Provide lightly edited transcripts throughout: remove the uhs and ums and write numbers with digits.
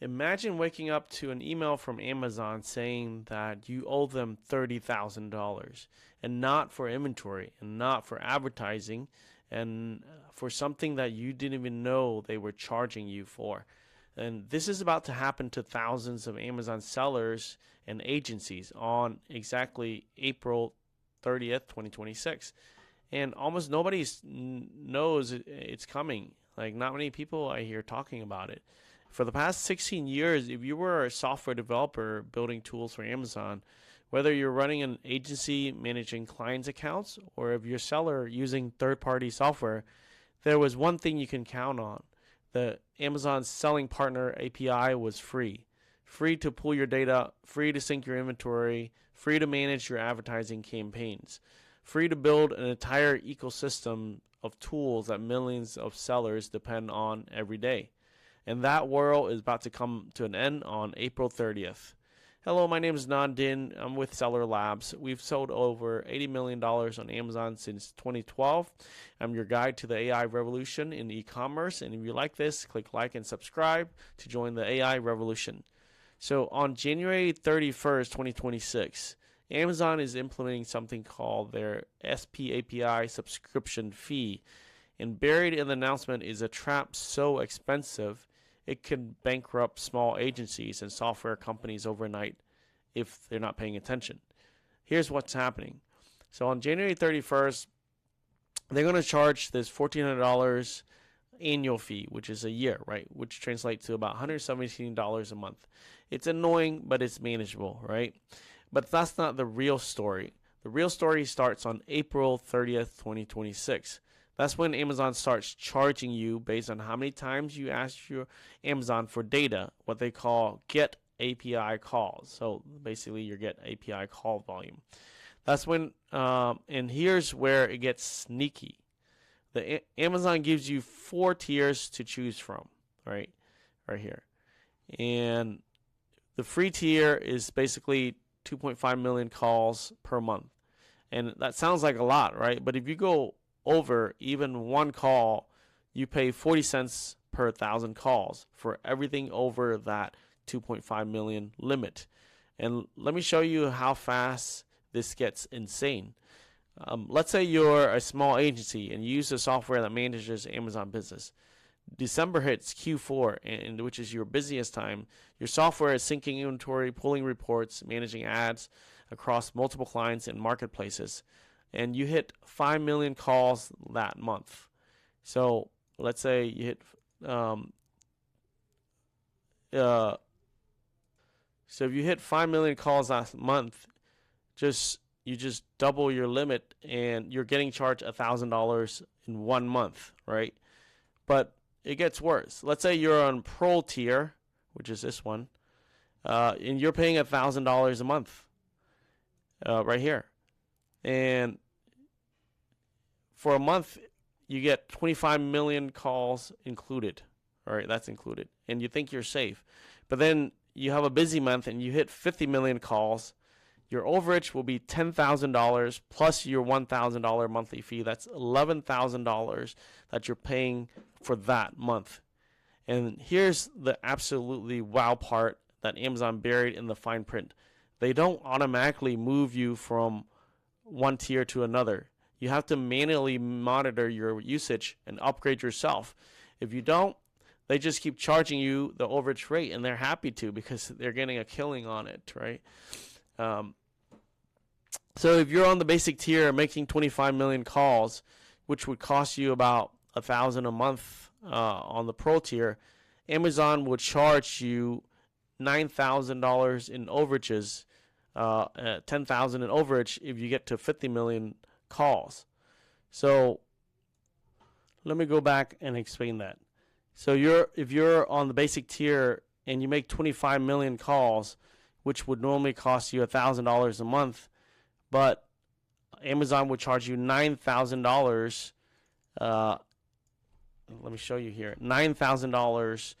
Imagine waking up to an email from Amazon saying that you owe them $30,000 and not for inventory and not for advertising and for something that you didn't even know they were charging you for. And this is about to happen to thousands of Amazon sellers and agencies on exactly April 30th, 2026. And almost nobody knows it's coming. Like, not many people I hear talking about it. For the past 16 years, if you were a software developer building tools for Amazon, whether you're running an agency managing clients' accounts or if you're a seller using third-party software, there was one thing you can count on. The Amazon Selling Partner API was free. Free to pull your data, free to sync your inventory, free to manage your advertising campaigns, free to build an entire ecosystem of tools that millions of sellers depend on every day. And that world is about to come to an end on April 30th. Hello, my name is Nhan Dinh. I'm with Seller Labs. We've sold over $80 million on Amazon since 2012. I'm your guide to the AI revolution in e-commerce. And if you like this, click like and subscribe to join the AI revolution. So on January 31st, 2026, Amazon is implementing something called their SPAPI subscription fee. And buried in the announcement is a trap so expensive it could bankrupt small agencies and software companies overnight if they're not paying attention. Here's what's happening. So on January 31st, they're going to charge this $1,400 annual fee, which is a year, right? Which translates to about $117 a month. It's annoying, but it's manageable, right? But that's not the real story. The real story starts on April 30th, 2026. That's when Amazon starts charging you based on how many times you ask your Amazon for data, what they call get API calls. So basically your get API call volume. That's when, and here's where it gets sneaky. Amazon gives you 4 tiers to choose from, right here. And the free tier is basically 2.5 million calls per month. And that sounds like a lot, right? But if you go over even one call, you pay 40 cents per 1,000 calls for everything over that 2.5 million limit. And let me show you how fast this gets insane. Let's say you're a small agency and you use the software that manages Amazon business. December hits Q4, and which is your busiest time. Your software is syncing inventory, pulling reports, managing ads across multiple clients and marketplaces. And you hit 5 million calls that month. So let's say you hit, so if you hit 5 million calls last month, you just double your limit, and you're getting charged $1,000 in 1 month, right? But it gets worse. Let's say you're on Pro tier, which is this one, and you're paying $1,000 a month, right here. And for a month, you get 25 million calls included. All right, that's included. And you think you're safe. But then you have a busy month and you hit 50 million calls. Your overage will be $10,000 plus your $1,000 monthly fee. That's $11,000 that you're paying for that month. And here's the absolutely wow part that Amazon buried in the fine print. They don't automatically move you from one tier to another. You have to manually monitor your usage and upgrade yourself. If you don't, they just keep charging you the overage rate, and they're happy to because they're getting a killing on it, right? So if you're on the basic tier making 25 million calls, which would cost you about $1,000 a month on the Pro tier, Amazon would charge you $9,000 in overages, $10,000 in overage if you get to 50 million calls. So let me go back and explain that. So if you're on the basic tier and you make 25 million calls, which would normally cost you $1,000 a month, but Amazon would charge you $9,000. Let me show you here. $9,000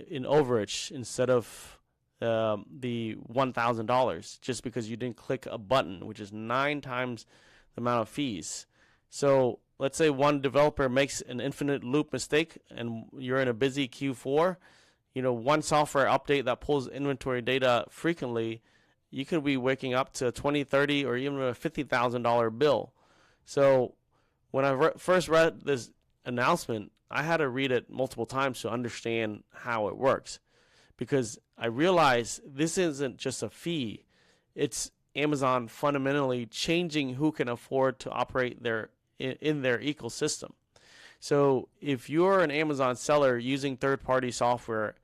in overage instead of the $1,000, just because you didn't click a button, which is 9 times the amount of fees. So let's say one developer makes an infinite loop mistake and you're in a busy Q4. one software update that pulls inventory data frequently, you could be waking up to 20, 30, or even a $50,000 bill. So when I first read this announcement, I had to read it multiple times to understand how it works, because I realized this isn't just a fee. It's Amazon fundamentally changing who can afford to operate in their ecosystem. So if you're an Amazon seller using third-party software,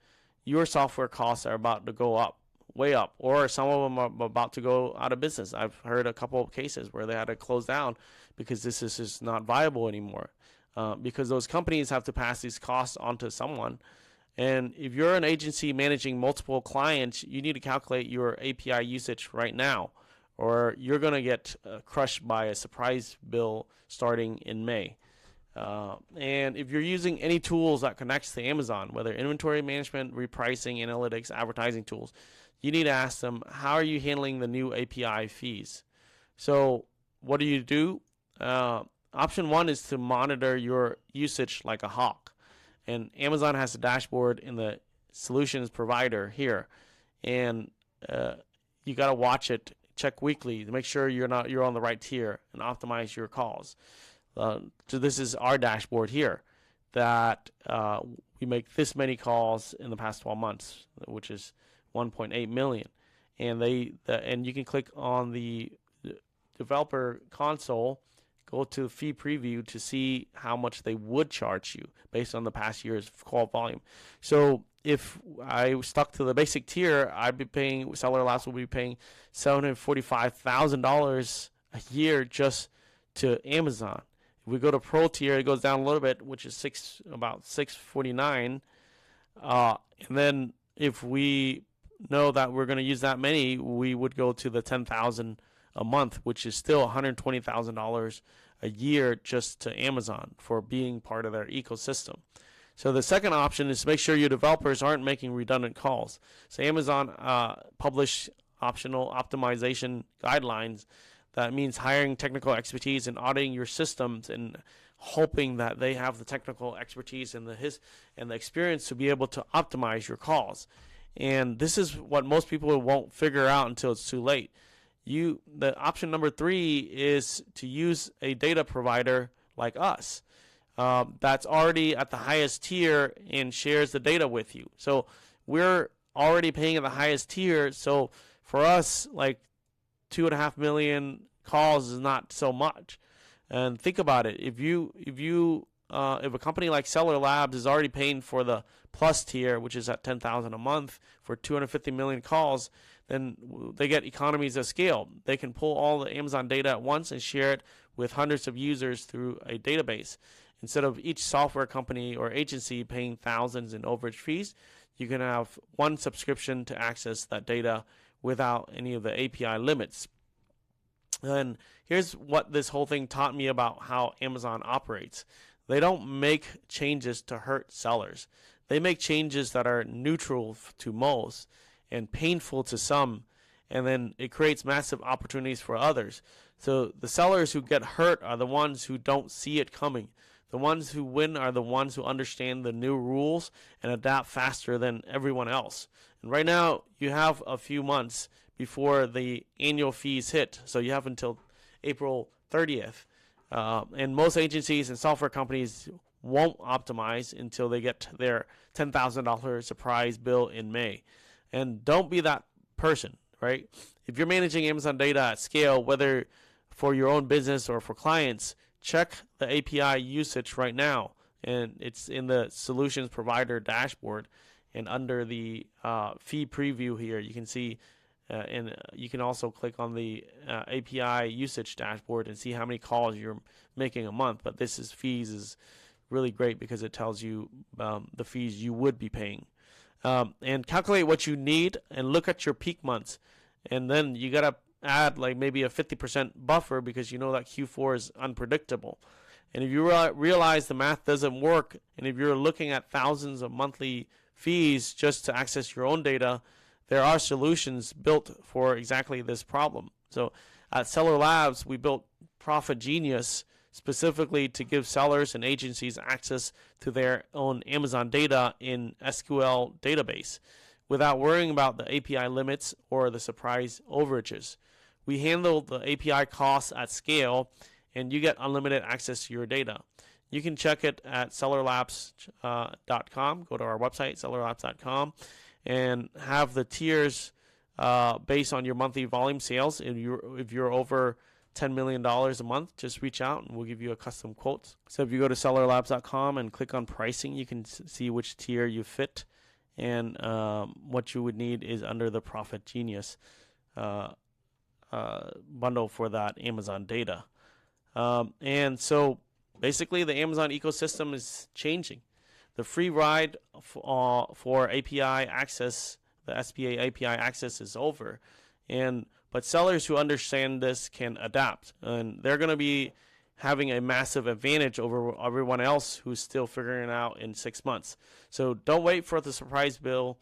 your software costs are about to go up, way up, or some of them are about to go out of business. I've heard a couple of cases where they had to close down because this is just not viable anymore, because those companies have to pass these costs onto someone. And if you're an agency managing multiple clients, you need to calculate your API usage right now, or you're going to get crushed by a surprise bill starting in May. And if you're using any tools that connects to Amazon, whether inventory management, repricing, analytics, advertising tools, you need to ask them, how are you handling the new API fees? So what do? Option one is to monitor your usage like a hawk. And Amazon has a dashboard in the solutions provider here. And you got to watch it, check weekly to make sure you're on the right tier and optimize your calls. So this is our dashboard here, that we make this many calls in the past 12 months, which is 1.8 million. And and you can click on the developer console, go to fee preview to see how much they would charge you based on the past year's call volume. So if I stuck to the basic tier, Seller Labs will be paying $745,000 a year just to Amazon. If we go to Pro tier, it goes down a little bit, which is about $649. And then if we know that we're going to use that many, we would go to the $10,000 a month, which is still $120,000 a year just to Amazon for being part of their ecosystem. So the second option is to make sure your developers aren't making redundant calls. So Amazon published optional optimization guidelines. That means hiring technical expertise and auditing your systems and hoping that they have the technical expertise and the experience to be able to optimize your calls. And this is what most people won't figure out until it's too late. The option number 3 is to use a data provider like us that's already at the highest tier and shares the data with you. So we're already paying at the highest tier. So for us, like 2.5 million calls is not so much. And think about it. If a company like Seller Labs is already paying for the plus tier, which is at $10,000 a month for 250 million calls, then they get economies of scale. They can pull all the Amazon data at once and share it with hundreds of users through a database. Instead of each software company or agency paying thousands in overage fees, you can have one subscription to access that data without any of the API limits. And here's what this whole thing taught me about how Amazon operates. They don't make changes to hurt sellers. They make changes that are neutral to most and painful to some, and then it creates massive opportunities for others. So the sellers who get hurt are the ones who don't see it coming. The ones who win are the ones who understand the new rules and adapt faster than everyone else. And right now, you have a few months before the annual fees hit. So you have until April 30th. And most agencies and software companies won't optimize until they get their $10,000 surprise bill in May. And don't be that person, right? If you're managing Amazon data at scale, whether for your own business or for clients, check the API usage right now. And it's in the solutions provider dashboard. And under the fee preview here, you can see, and you can also click on the API usage dashboard and see how many calls you're making a month. But fees is really great because it tells you the fees you would be paying. And calculate what you need and look at your peak months. And then you got to add like maybe a 50% buffer because you know that Q4 is unpredictable. And if you realize the math doesn't work, and if you're looking at thousands of monthly fees just to access your own data, there are solutions built for exactly this problem. So at Seller Labs, we built Profit Genius specifically to give sellers and agencies access to their own Amazon data in SQL database without worrying about the API limits or the surprise overages. We handle the API costs at scale, and you get unlimited access to your data. You can check it at sellerlabs.com. Go to our website, sellerlabs.com, and have the tiers based on your monthly volume sales. If you're over $10 million a month, just reach out and we'll give you a custom quote. So if you go to sellerlabs.com and click on pricing, you can see which tier you fit, and what you would need is under the Profit Genius bundle for that Amazon data. And so basically the Amazon ecosystem is changing. The free ride for API access, the SPA API access, is over, but sellers who understand this can adapt, and they're going to be having a massive advantage over everyone else who's still figuring it out in 6 months. So don't wait for the surprise bill.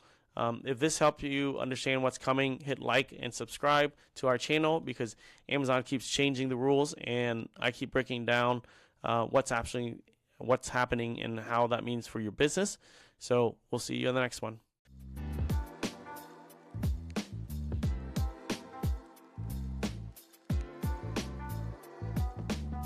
If this helped you understand what's coming, hit like and subscribe to our channel, because Amazon keeps changing the rules, and I keep breaking down what's happening and how that means for your business. So we'll see you in the next one.